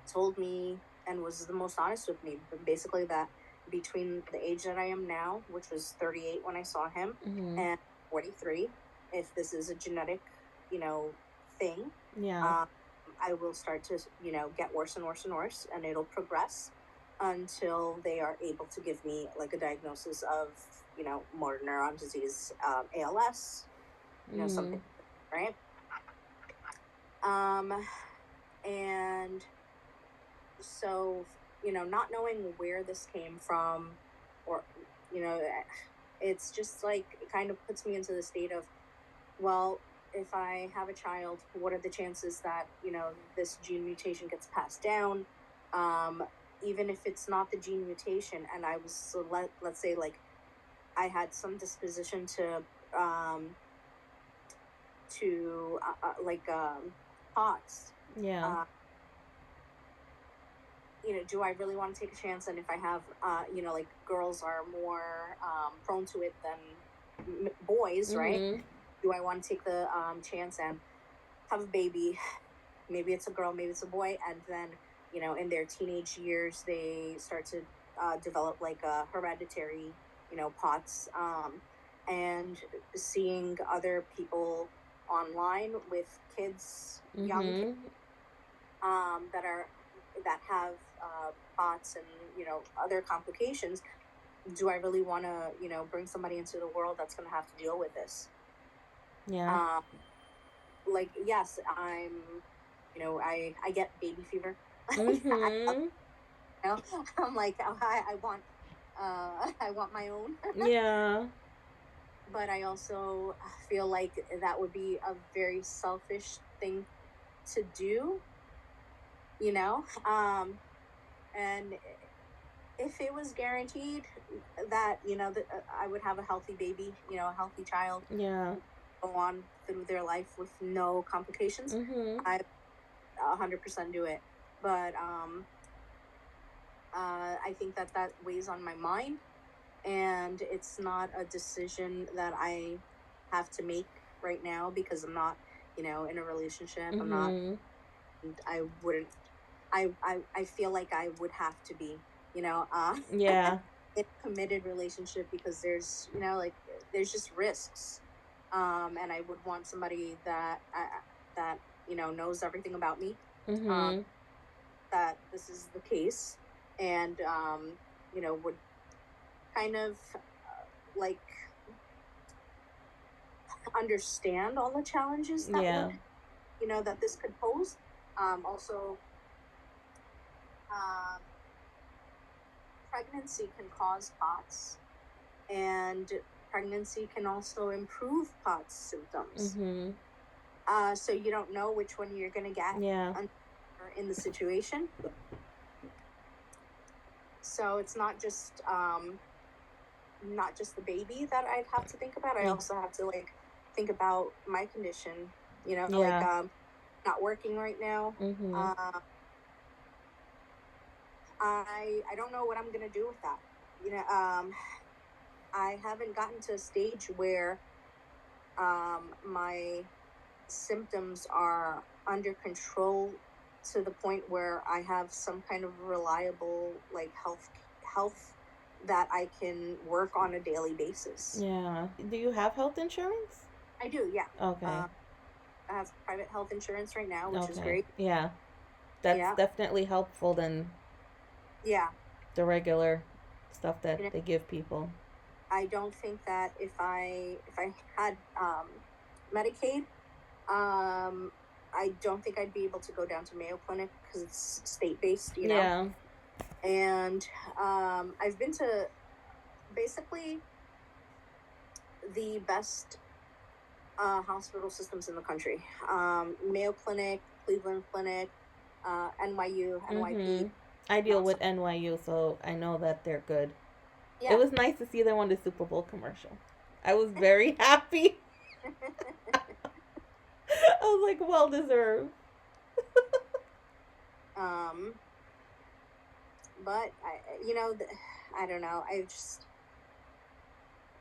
told me and was the most honest with me, basically that between the age that I am now, which was 38 when I saw him, Mhm. and 43, if this is a genetic, thing, Yeah. um, I will start to, get worse and worse and worse, and it'll progress until they are able to give me like a diagnosis of, motor neuron disease, ALS, Mhm. something, right? Um, and so, not knowing where this came from, or, you know, it's just like, it kind of puts me into the state of, well, if I have a child, what are the chances that, this gene mutation gets passed down? Um, Even if it's not the gene mutation, and I was, so let's say, like, I had some disposition um, to POTS. Yeah. Uh, do I really want to take a chance? And if I have, like, girls are more prone to it than boys, right? Mhm. Do I want to take the chance? And have a baby. Maybe it's a girl, maybe it's a boy, and then in their teenage years they start to develop like a hereditary POTS, and seeing other people online with kids, young kids, Mhm. that have POTS and other complications. Do I really want to bring somebody into the world that's going to have to deal with this? Yeah. um, like, yes, I get baby fever. I love, Mhm. I'm like, I want I want my own. Yeah. But I also feel like that would be a very selfish thing to do, you know and if it was guaranteed that that I would have a healthy baby, a healthy child, Yeah. go on through their life with no complications, Mhm. I 100% do it. But I think that weighs on my mind, and it's not a decision that I have to make right now because I'm not, in a relationship. I'm not. Mhm. I wouldn't. I feel like I would have to be, you know, uh, Yeah. in a committed relationship, because there's, like, there's just risks, and I would want somebody that knows everything about me, um, Mhm. that this is the case, and would kind of like understand all the challenges that Yeah. would that this could pose. Also, um, pregnancy can cause POTS, and pregnancy can also improve POTS symptoms. Mhm. So you don't know which one you're going to get Yeah. in the situation. So it's not just the baby that I'd have to think about. I Yeah. also have to like think about my condition. Like, Yeah. not working right now. Mhm. Uh, I don't know what I'm gonna do with that. I haven't gotten to a stage where my symptoms are under control to the point where I have some kind of reliable like health that I can work on a daily basis. Yeah. Do you have health insurance? I do, yeah. Okay. I have private health insurance right now, which is Okay. great. Yeah. That's Yeah, definitely helpful than yeah. the regular stuff that You know, they give people. I don't think that if I had Medicaid, um, I don't think I'd be able to go down to Mayo Clinic because it's state based. Yeah. And I've been to basically the best hospital systems in the country: Mayo Clinic, Cleveland Clinic, NYU, NYP. Mhm. I And deal also, with NYU, so I know that they're good. It yeah. was nice to see them on the Super Bowl commercial. I was very happy. I was like, well deserved. um, but I don't know.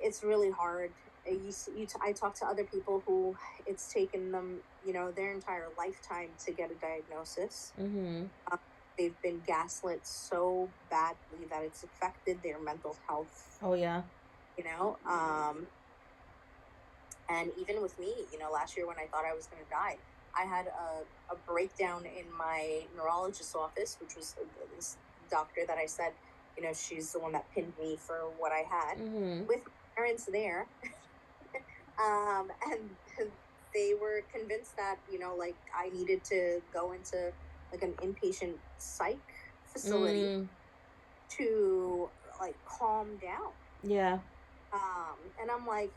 It's really hard. I talk to other people who it's taken them, their entire lifetime to get a diagnosis. Mhm. Uh, they've been gaslit so badly that it's affected their mental health. Oh yeah. You know, um, and even with me, last year when I thought I was going to die, I had a breakdown in my neurologist's office, which was this doctor that I said, she's the one that pinned me for what I had, Mhm. with my parents there. And they were convinced that like I needed to go into like an inpatient psych facility Mm. to like calm down. Yeah. And I'm like,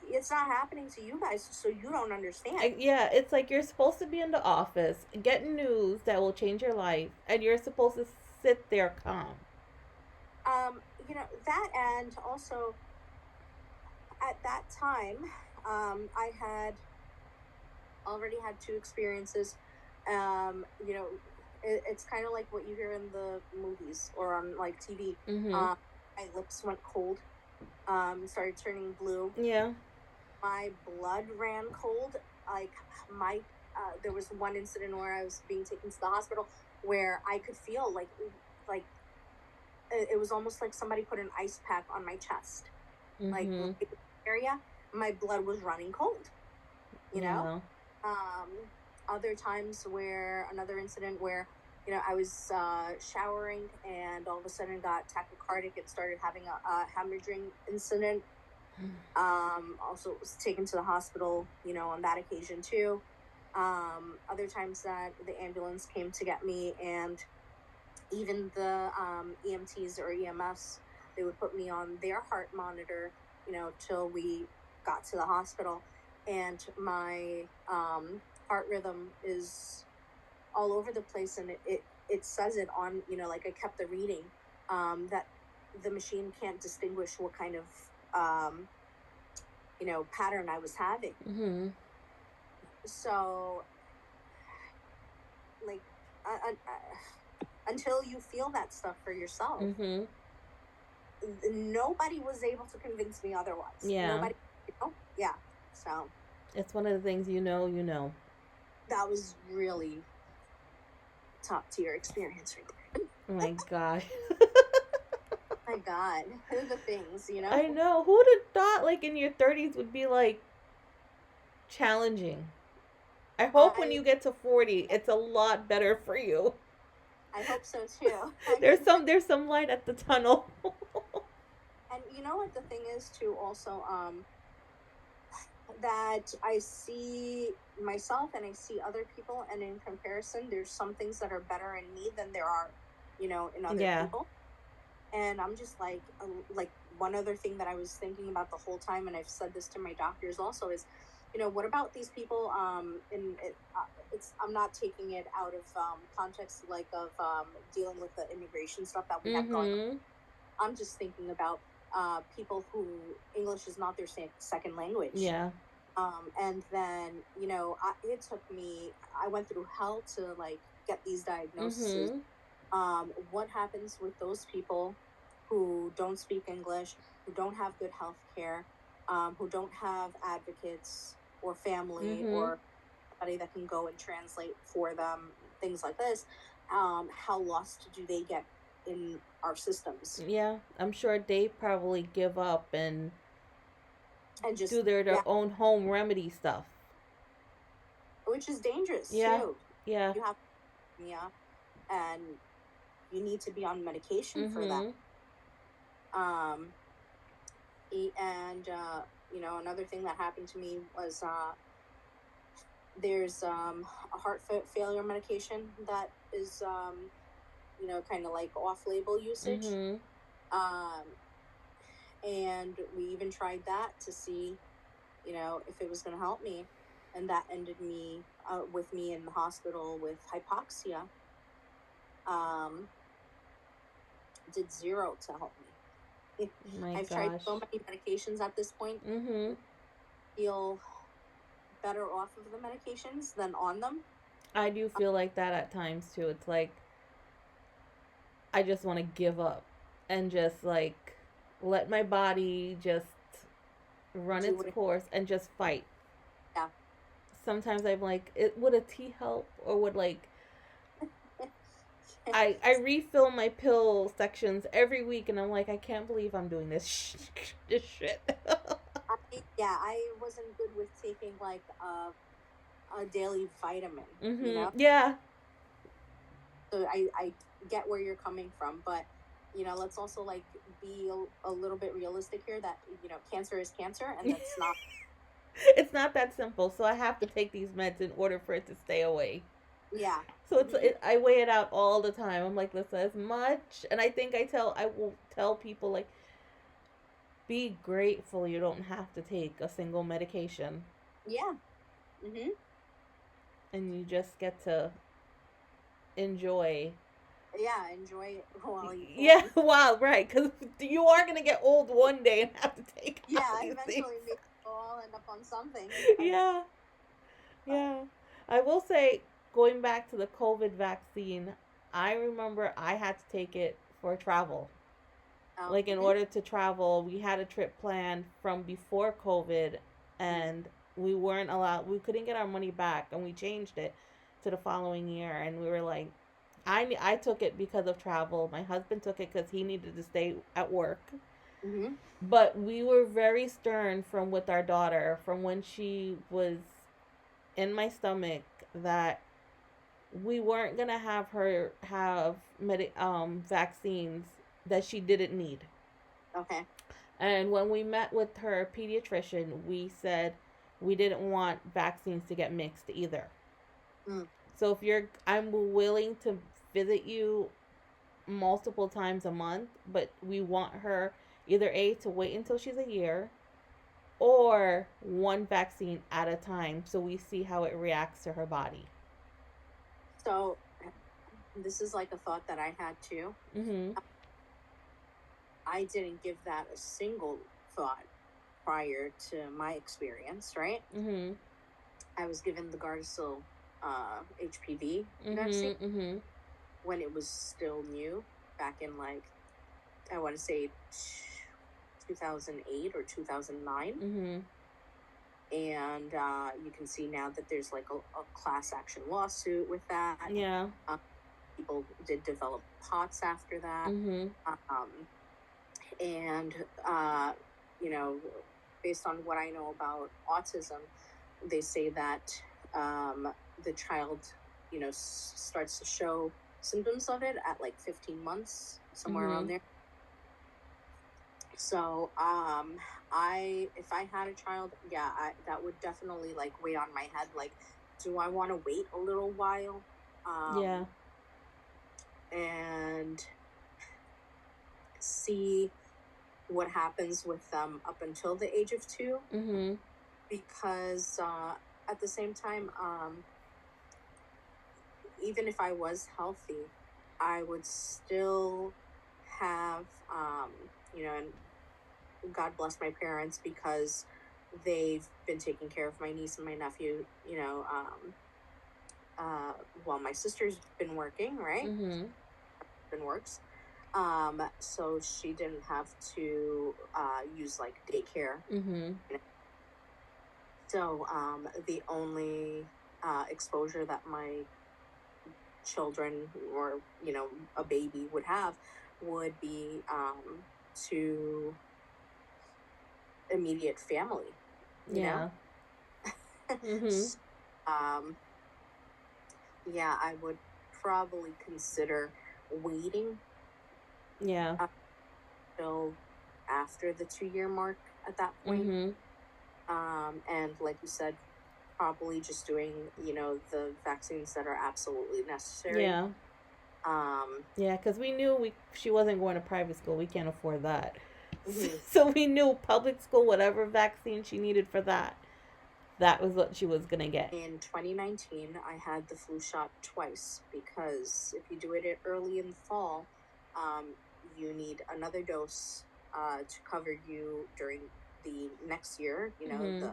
it's not happening to you guys, so you don't understand. Yeah, it's like you're supposed to be in the office, get news that will change your life, and you're supposed to sit there calm. That, and also at that time, I had already had two experiences. You know, it's kind of like what you hear in the movies or on like TV. Mhm. Um, my lips went cold, started turning blue. Yeah. My blood ran cold. like my there was one incident where I was being taken to the hospital where I could feel like it was almost like somebody put an ice pack on my chest, like Mm-hmm. right in the area. My blood was running cold, you know. Yeah. Um, Other times where another incident where I was showering and all of a sudden got tachycardic and started having a hemorrhaging incident. Also was taken to the hospital, on that occasion too. Other times that the ambulance came to get me, and even the EMTs or EMS, they would put me on their heart monitor, till we got to the hospital. And my heart rhythm is all over the place, and it says it on, like I kept the reading, that the machine can't distinguish what kind of pattern I was having. Mm-hmm. So, like, until you feel that stuff for yourself, Mm-hmm. nobody was able to convince me otherwise. Yeah. Nobody, yeah. So It's one of the things you know, you know. that was really top tier experience right there. Oh my God. My God, the things, I know. Who would have thought, like, in your 30s would be, like, challenging? I hope when I you get to 40, it's a lot better for you. I hope so too. I There's mean, some light at the tunnel. and you know what the thing is too, also, that I see myself and I see other people, and in comparison, there's some things that are better in me than there are, in other Yeah. people. And I'm just like one other thing that I was thinking about the whole time, and I've said this to my doctors also, is, what about these people? It's I'm not taking it out of context, like of dealing with the immigration stuff that we have going on. Mm-hmm. I'm just thinking about people who English is not their second language. Yeah. And then, it took me, I went through hell to like get these diagnoses. Mm-hmm. What happens with those people who don't speak English, who don't have good health care, who don't have advocates or family Mm-hmm. or somebody that can go and translate for them, things like this? How lost do they get in our systems? Yeah. I'm sure they probably give up and And just, do their yeah, own home remedy stuff. which is dangerous Yeah. too. Yeah. You have, yeah, and you need to be on medication for that. Mm-hmm. Um, and another thing that happened to me was there's a heart failure medication that is kind of like off-label usage. Mm-hmm. Um, and we even tried that to see, if it was going to help me, and that ended me with me in the hospital with hypoxia. Um, did zero to help me. My I've tried gosh. so many medications at this point. Mm-hmm. Feel better off of the medications than on them. I do feel like that at times too. It's like I just want to give up and just like let my body just run Do its what? course and just fight. Yeah. Sometimes I'm like, would a tea help, or would like I refill my pill sections every week, and I'm like, I can't believe I'm doing this this shit. I wasn't good with taking like a daily vitamin, Mm-hmm. Yeah. So I get where you're coming from, but let's also like be a little bit realistic here that cancer is cancer, and that's not. It's not that simple. So I have to take these meds in order for it to stay away. Yeah. So I weigh it out all the time. I'm like, listen, as much, and I think I will tell people like, be grateful you don't have to take a single medication, Yeah. Mhm. and you just get to enjoy. Yeah, enjoy it while you can. Yeah, wow, right, because you are gonna get old one day and have to take Yeah, all these things. eventually maybe we'll all end up on something. Yeah, But yeah. I will say, going back to the COVID vaccine, I remember I had to take it for travel. Like in mhm. order to travel, we had a trip planned from before COVID, and we weren't allowed, we couldn't get our money back, and we changed it to the following year. And we were like, I took it because of travel. My husband took it because he needed to stay at work. Mm-hmm. But we were very stern from with our daughter from when she was in my stomach that we weren't gonna have her have vaccines that she didn't need. Okay. And when we met with her pediatrician, we said we didn't want vaccines to get mixed either. Mm. So if you're, I'm willing to visit you multiple times a month, but we want her either A, to wait until she's a year, or one vaccine at a time so we see how it reacts to her body. So this is like a thought that I had too. Mm-hmm. I didn't give that a single thought prior to my experience, right? Mm-hmm. I was given the Gardasil HPV vaccine Mm-hmm. Mm-hmm. when it was still new, back in like, I want to say 2008 or 2009. Mm-hmm. And you can see now that there's like a class action lawsuit with that. Yeah. People did develop POTS after that. Mm-hmm. And, you know, based on what I know about autism, they say that the child, starts to show symptoms of it at like 15 months, somewhere around there. So, if I had a child, yeah, that would definitely like weigh on my head. Like, do I want to wait a little while? Yeah. And see what happens with them up until the age of 2. Mm-hmm. Because at the same time, even if I was healthy, I would still have, and God bless my parents because they've been taking care of my niece and my nephew, while my sister's been working, right? Mm-hmm. Been works. So she didn't have to use like daycare. Mm-hmm. So the only exposure that my children or a baby would have would be to immediate family. Yeah. Mm-hmm. So, yeah, I would probably consider waiting. Yeah. Until after the 2-year mark at that point. Mm-hmm. And like you said, probably just doing, the vaccines that are absolutely necessary. Yeah. Yeah, because we knew she wasn't going to private school. We can't afford that. Mm-hmm. So we knew public school, whatever vaccine she needed for that, that was what she was going to get. In 2019, I had the flu shot twice because if you do it early in the fall, you need another dose to cover you during the next year, Mm-hmm.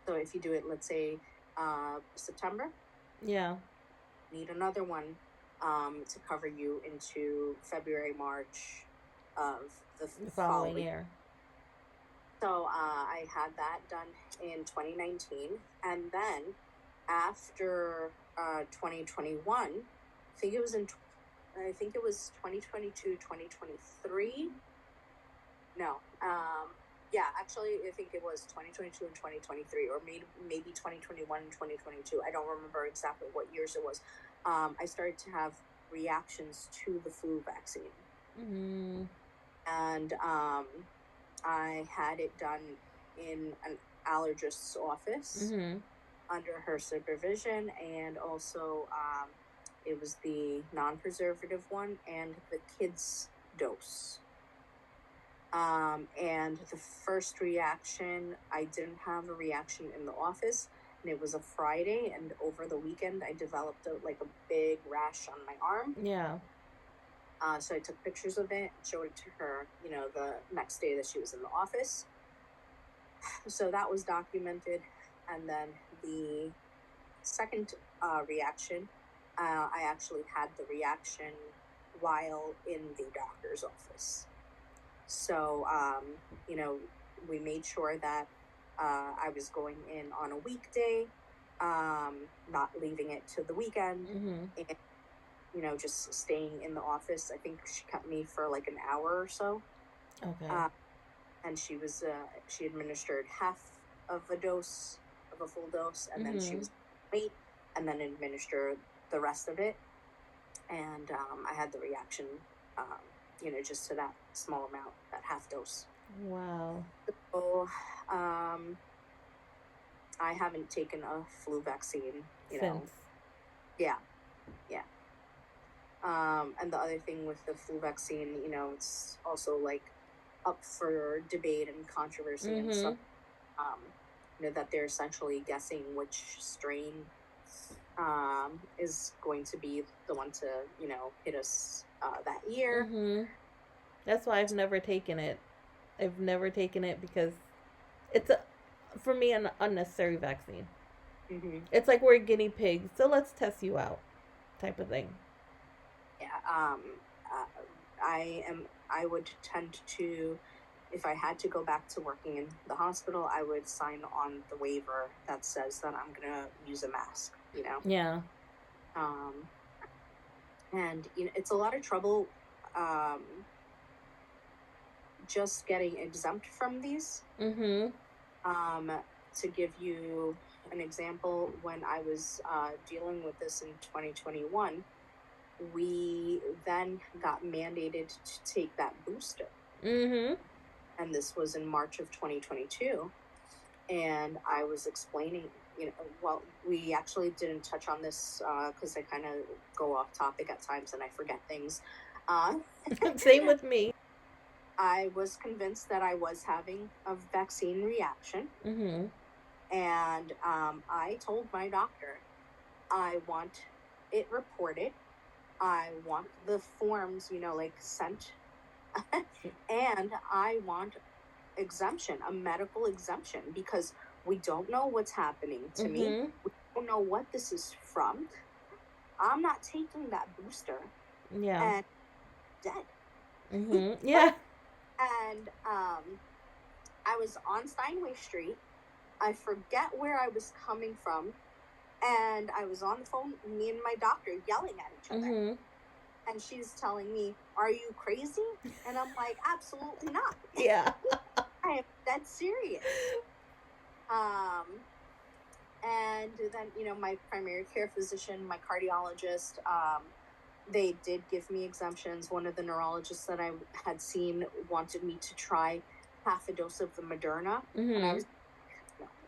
So if you do it, let's say, September, Yeah. need another one to cover you into February, March of the Following year. So I had that done in 2019. And then after 2021, I think it was 2022, 2023. No. Yeah, actually, I think it was 2022 and 2023, or maybe 2021 and 2022. I don't remember exactly what years it was. I started to have reactions to the flu vaccine. Mm-hmm. And I had it done in an allergist's office under her supervision, and also it was the non-preservative one and the kids dose. And the first reaction, I didn't have a reaction in the office, and it was a Friday, and over the weekend I developed a big rash on my arm. Yeah. So I took pictures of it and showed it to her, the next day that she was in the office. So that was documented. And then the second reaction, I actually had the reaction while in the doctor's office. So, we made sure that I was going in on a weekday, not leaving it to the weekend, and just staying in the office. I think she kept me for like an hour or so. Okay. And she administered half of a dose of a full dose, and then she was wait and then administer the rest of it. And I had the reaction, just to that small amount, that half dose. Wow. So I haven't taken a flu vaccine, Since. Yeah. And the other thing with the flu vaccine, it's also like up for debate and controversy and stuff. That they're essentially guessing which strain is going to be the one to, hit us that year. That's why I've never taken it. I've never taken it because it's for me, an unnecessary vaccine. It's like we're guinea pigs, so let's test you out, type of thing. Yeah. I would tend to, if I had to go back to working in the hospital, I would sign on the waiver that says that I'm gonna use a mask. Yeah. And it's a lot of trouble just getting exempt from these. To give you an example, when I was dealing with this in 2021, we then got mandated to take that booster. And this was in March of 2022. And I was explaining, well, we actually didn't touch on this because I kind of go off topic at times and I forget things. Same with me. I was convinced that I was having a vaccine reaction. And I told my doctor, I want it reported. I want the forms, sent. And I want exemption, a medical exemption, because we don't know what's happening to me. We don't know what this is from. I'm not taking that booster. Yeah. And dead. Yeah. And I was on Steinway Street. I forget where I was coming from. And I was on the phone, me and my doctor yelling at each other. And she's telling me, "Are you crazy?" And I'm like, "Absolutely not." Yeah. I am dead serious. And then, my primary care physician, my cardiologist, they did give me exemptions. One of the neurologists that I had seen wanted me to try half a dose of the Moderna. And I was,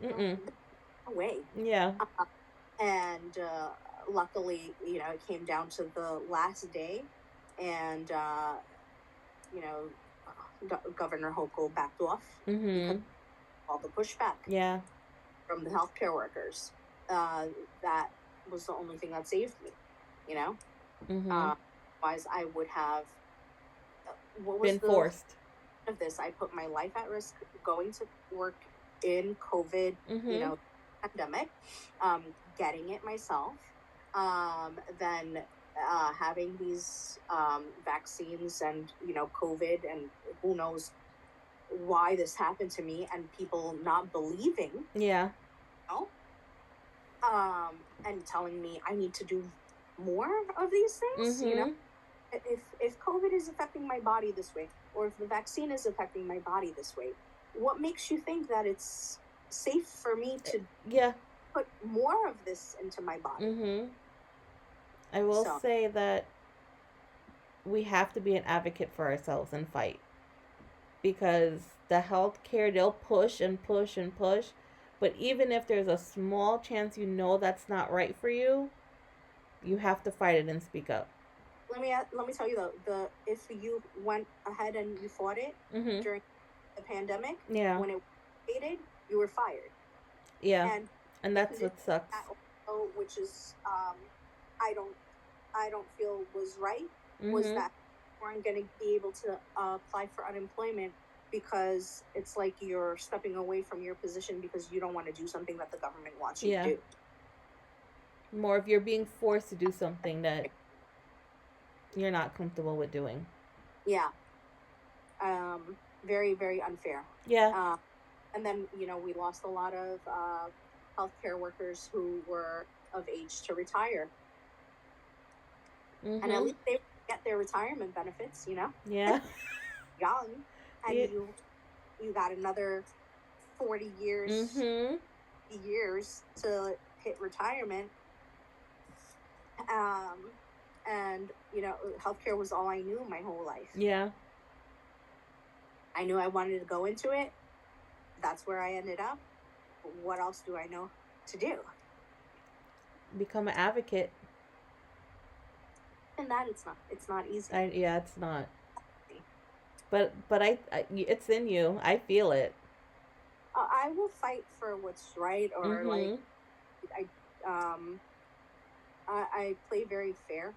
no way. Yeah. And luckily, it came down to the last day. And, Governor Hochul backed off because of all the pushback from the healthcare workers. That was the only thing that saved me, otherwise I would have been forced. Of this, I put my life at risk going to work in COVID, pandemic, getting it myself, then having these vaccines and COVID, and who knows why this happened to me, and people not believing, and telling me I need to do more of these things. If COVID is affecting my body this way, or if the vaccine is affecting my body this way, what makes you think that it's safe for me to put more of this into my body? I will say that we have to be an advocate for ourselves and fight, because the healthcare, they'll push and push and push, but even if there's a small chance that's not right for you, you have to fight it and speak up. Let me tell you though, if you went ahead and you fought it during the pandemic, when it faded, you were fired. And that's what sucks. Which is I don't feel was right, was that you weren't going to be able to apply for unemployment, because it's like you're stepping away from your position because you don't want to do something that the government wants you to do. More if you're being forced to do something that you're not comfortable with doing. Yeah. Very, very unfair. And then, we lost a lot of healthcare workers who were of age to retire. Mm-hmm. And at least they get their retirement benefits, Yeah. young. And Yeah. you got another 40 years Mm-hmm. To hit retirement. And healthcare was all I knew my whole life. Yeah. I knew I wanted to go into it. That's where I ended up. What else do I know to do? Become an advocate. And that it's not easy. Yeah, it's not. But it's in you. I feel it. I will fight for what's right, or Mm-hmm. I play very fair.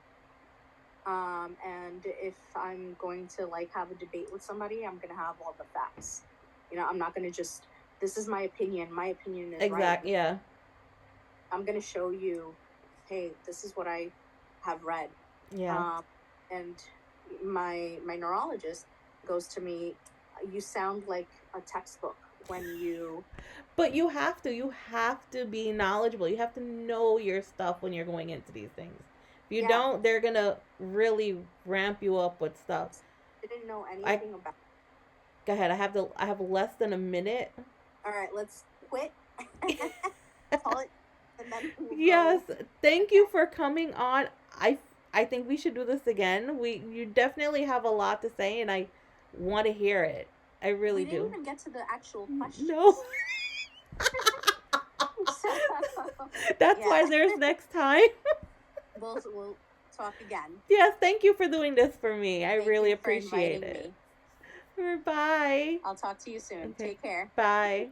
And if I'm going to have a debate with somebody, I'm gonna have all the facts. I'm not gonna just, this is my opinion. My opinion is right. Yeah. I'm gonna show you, hey, this is what I have read. Yeah. And my neurologist goes to me, you sound like a textbook when you. But you have to. You have to be knowledgeable. You have to know your stuff when you're going into these things. If you don't, they're gonna really ramp you up with stuff. Didn't know anything about. Go ahead. I have less than a minute. All right, let's quit. Call it. And then yes. Thank you for coming on. I think we should do this again. You definitely have a lot to say, and I want to hear it. I really do. We didn't even get to the actual questions. No. That's why there's next time. We'll talk again. Yes, thank you for doing this for me. I really appreciate it. Bye. I'll talk to you soon. Okay. Take care. Bye.